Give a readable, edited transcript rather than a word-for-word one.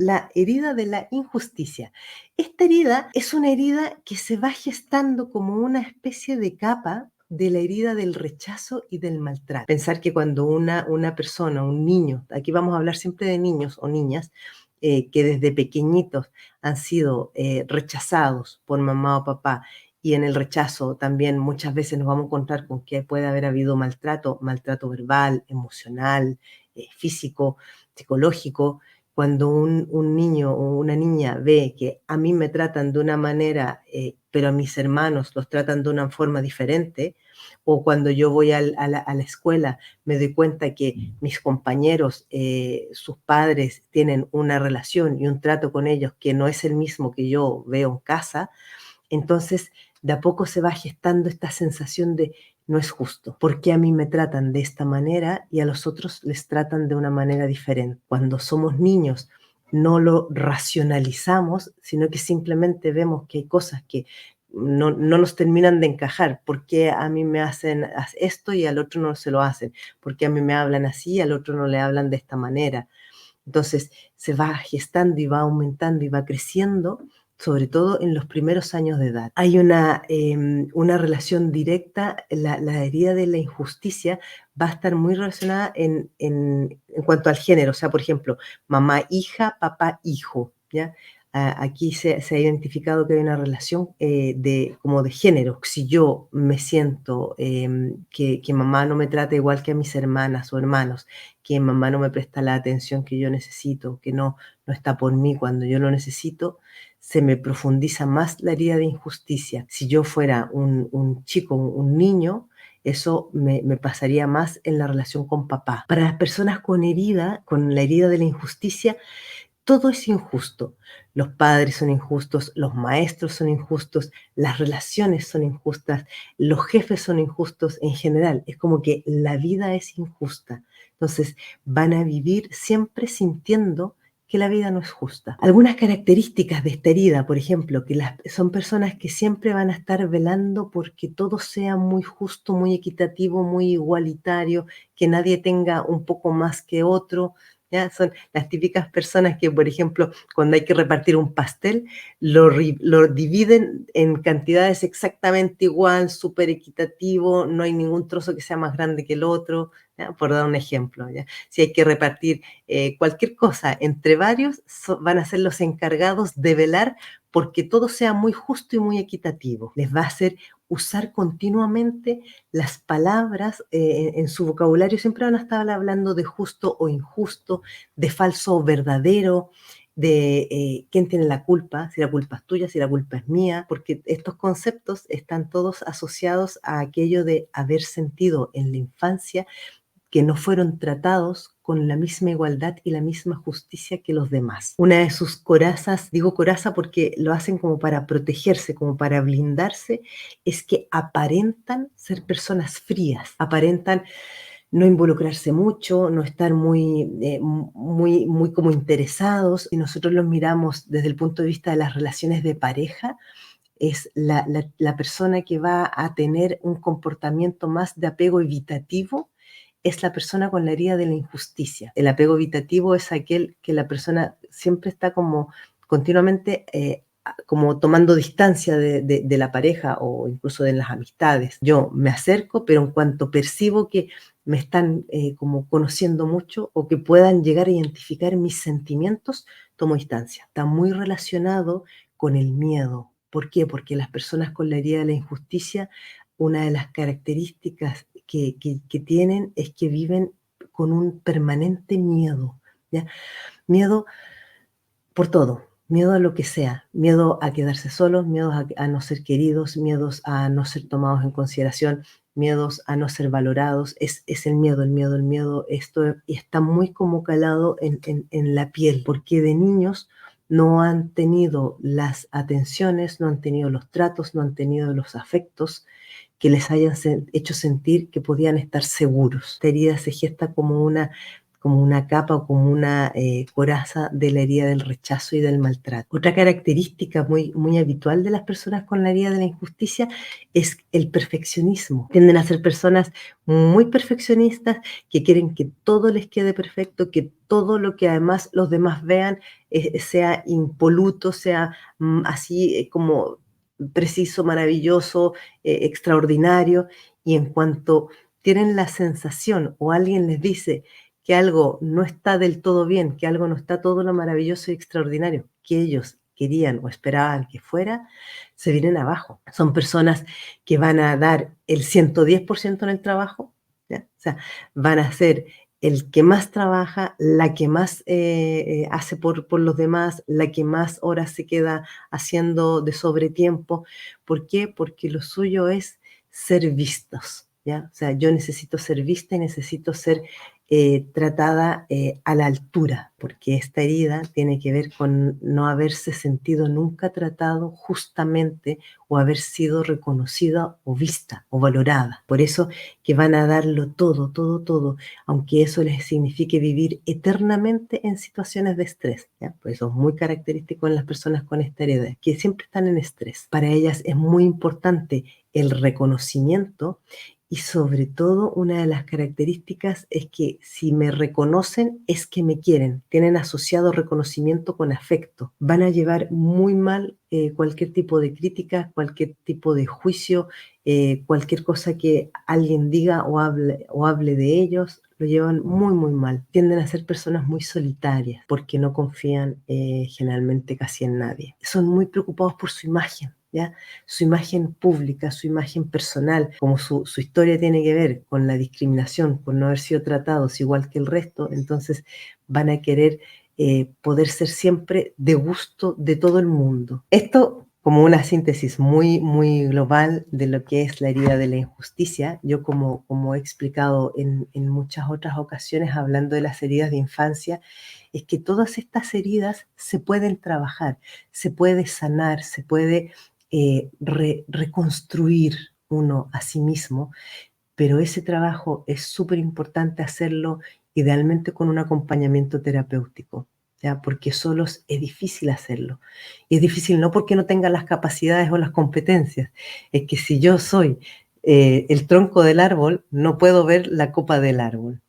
La herida de la injusticia. Esta herida es una herida que se va gestando como una especie de capa de la herida del rechazo y del maltrato. Pensar que cuando una persona, un niño, aquí vamos a hablar siempre de niños o niñas, que desde pequeñitos han sido rechazados por mamá o papá, y en el rechazo también muchas veces nos vamos a encontrar con que puede haber habido maltrato, maltrato verbal, emocional, físico, psicológico. Cuando un niño o una niña ve que a mí me tratan de una manera, pero a mis hermanos los tratan de una forma diferente, o cuando yo voy a la escuela me doy cuenta que mis compañeros, sus padres tienen una relación y un trato con ellos que no es el mismo que yo veo en casa, entonces de a poco se va gestando esta sensación de no es justo. ¿Por qué a mí me tratan de esta manera y a los otros les tratan de una manera diferente? Cuando somos niños no lo racionalizamos, sino que simplemente vemos que hay cosas que no nos terminan de encajar. ¿Por qué a mí me hacen esto y al otro no se lo hacen? ¿Por qué a mí me hablan así y al otro no le hablan de esta manera? Entonces se va gestando y va aumentando y va creciendo, sobre todo en los primeros años de edad. Hay una relación directa, la herida de la injusticia va a estar muy relacionada en cuanto al género, o sea, por ejemplo, mamá-hija, papá-hijo, ¿ya? Aquí se ha identificado que hay una relación como de género. Si yo me siento que mamá no me trata igual que a mis hermanas o hermanos, que mamá no me presta la atención que yo necesito, que no está por mí cuando yo lo necesito, se me profundiza más la herida de injusticia. Si yo fuera un chico, un niño, eso me pasaría más en la relación con papá. Para las personas con herida, con la herida de la injusticia, todo es injusto. Los padres son injustos, los maestros son injustos, las relaciones son injustas, los jefes son injustos en general. Es como que la vida es injusta. Entonces van a vivir siempre sintiendo que la vida no es justa. Algunas características de esta herida, por ejemplo, que son personas que siempre van a estar velando porque todo sea muy justo, muy equitativo, muy igualitario, que nadie tenga un poco más que otro. ¿Ya? Son las típicas personas que, por ejemplo, cuando hay que repartir un pastel, lo dividen en cantidades exactamente igual, súper equitativo, no hay ningún trozo que sea más grande que el otro, ¿ya? Por dar un ejemplo. ¿Ya? Si hay que repartir cualquier cosa entre varios, van a ser los encargados de velar porque todo sea muy justo y muy equitativo. Les va a hacer usar continuamente las palabras en su vocabulario, siempre van a estar hablando de justo o injusto, de falso o verdadero, de quién tiene la culpa, si la culpa es tuya, si la culpa es mía, porque estos conceptos están todos asociados a aquello de haber sentido en la infancia que no fueron tratados con la misma igualdad y la misma justicia que los demás. Una de sus corazas, digo coraza porque lo hacen como para protegerse, como para blindarse, es que aparentan ser personas frías, aparentan no involucrarse mucho, no estar muy como interesados. Y nosotros los miramos desde el punto de vista de las relaciones de pareja, es la persona que va a tener un comportamiento más de apego evitativo, es la persona con la herida de la injusticia. El apego evitativo es aquel que la persona siempre está como continuamente como tomando distancia de la pareja o incluso de las amistades. Yo me acerco, pero en cuanto percibo que me están como conociendo mucho o que puedan llegar a identificar mis sentimientos, tomo distancia. Está muy relacionado con el miedo. ¿Por qué? Porque las personas con la herida de la injusticia, una de las características que tienen es que viven con un permanente miedo, ¿ya? Miedo por todo, miedo a lo que sea, miedo a quedarse solos, miedos a no ser queridos, miedos a no ser tomados en consideración, miedos a no ser valorados, es el miedo, el miedo, el miedo, esto está muy como calado en la piel, porque de niños no han tenido las atenciones, no han tenido los tratos, no han tenido los afectos que les hayan hecho sentir que podían estar seguros. Esta herida se gesta como como una capa o como una coraza de la herida del rechazo y del maltrato. Otra característica muy, muy habitual de las personas con la herida de la injusticia es el perfeccionismo. Tienden a ser personas muy perfeccionistas que quieren que todo les quede perfecto, que todo lo que además los demás vean sea impoluto, sea así como preciso, maravilloso, extraordinario. Y en cuanto tienen la sensación o alguien les dice que algo no está del todo bien, que algo no está todo lo maravilloso y extraordinario que ellos querían o esperaban que fuera, se vienen abajo. Son personas que van a dar el 110% en el trabajo, ¿ya? O sea, van a ser el que más trabaja, la que más hace por los demás, la que más horas se queda haciendo de sobretiempo. ¿Por qué? Porque lo suyo es ser vistos, ¿ya? O sea, yo necesito ser vista y necesito ser tratada a la altura, porque esta herida tiene que ver con no haberse sentido nunca tratado justamente o haber sido reconocida o vista o valorada. Por eso que van a darlo todo, todo, todo, aunque eso les signifique vivir eternamente en situaciones de estrés, ¿ya? Pues eso es muy característico en las personas con esta herida, que siempre están en estrés. Para ellas es muy importante el reconocimiento y sobre todo una de las características es que si me reconocen es que me quieren, tienen asociado reconocimiento con afecto, van a llevar muy mal cualquier tipo de crítica, cualquier tipo de juicio, cualquier cosa que alguien diga o hable de ellos, lo llevan muy, muy mal. Tienden a ser personas muy solitarias porque no confían generalmente casi en nadie. Son muy preocupados por su imagen, ¿ya? Su imagen pública, su imagen personal, como su historia tiene que ver con la discriminación, por no haber sido tratados igual que el resto, entonces van a querer poder ser siempre de gusto de todo el mundo. Esto como una síntesis muy, muy global de lo que es la herida de la injusticia. Yo como he explicado en muchas otras ocasiones hablando de las heridas de infancia, es que todas estas heridas se pueden trabajar, se puede sanar, se puede reconstruir uno a sí mismo, pero ese trabajo es súper importante hacerlo idealmente con un acompañamiento terapéutico, ¿ya? Porque solos es difícil hacerlo. Y es difícil no porque no tenga las capacidades o las competencias, es que si yo soy el tronco del árbol, no puedo ver la copa del árbol.